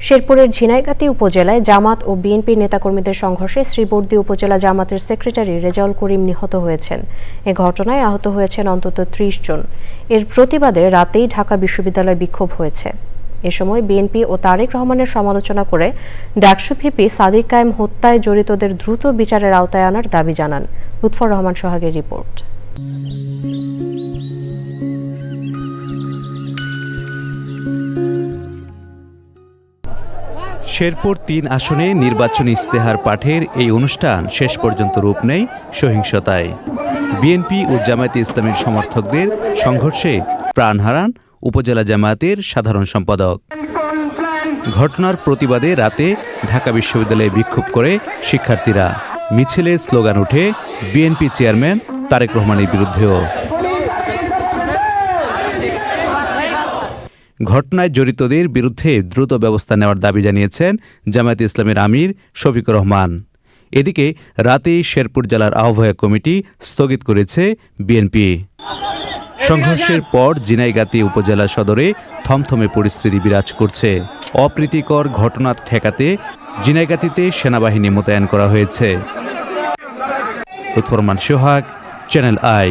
শেরপুরের ঝিনাইগাতী উপজেলায় জামাত ও বিএনপি নেতাকর্মীদের সংঘর্ষে শ্রীবর্দী উপজেলা জামাতের সেক্রেটারি রেজাউল করিম নিহত হয়েছেন। এ ঘটনায় আহত হয়েছেন অন্তত ৩০ জন। এর প্রতিবাদে রাতেই ঢাকা বিশ্ববিদ্যালয়ে বিক্ষোভ হয়েছে। এ সময় বিএনপি ও তারেক রহমানের সমালোচনা করে ডাকসু ভিপি সাদিক কায়েম হত্যায় জড়িতদের দ্রুত বিচারের আওতায় আনার দাবি জানান। লুৎফর রহমান সোহাগের রিপোর্ট। শেরপুর ৩ আসনে নির্বাচনী ইশতেহার পাঠের এই অনুষ্ঠান শেষ পর্যন্ত রূপ নেয় সহিংসতায়। বিএনপি ও জামায়াতে ইসলামীর সমর্থকদের সংঘর্ষে প্রাণ হারান উপজেলা জামায়াতের সাধারণ সম্পাদক। ঘটনার প্রতিবাদে রাতে ঢাকা বিশ্ববিদ্যালয়ে বিক্ষোভ করে শিক্ষার্থীরা। মিছিলে স্লোগান ওঠে বিএনপি চেয়ারম্যান তারেক রহমানের বিরুদ্ধেও। ঘটনায় জড়িতদের বিরুদ্ধে দ্রুত ব্যবস্থা নেওয়ার দাবি জানিয়েছেন জামায়াতে ইসলামীর আমির শফিকুর রহমান। এদিকে রাতেই শেরপুর জেলার আহ্বায়ক কমিটি স্থগিত করেছে বিএনপি। সংঘর্ষের পর ঝিনাইগাতী উপজেলা সদরে থমথমে পরিস্থিতি বিরাজ করছে। অপ্রীতিকর ঘটনা ঠেকাতে ঝিনাইগাতীতে সেনাবাহিনী মোতায়েন করা হয়েছে। লুৎফর রহমান সোহাগ, চ্যানেল আই।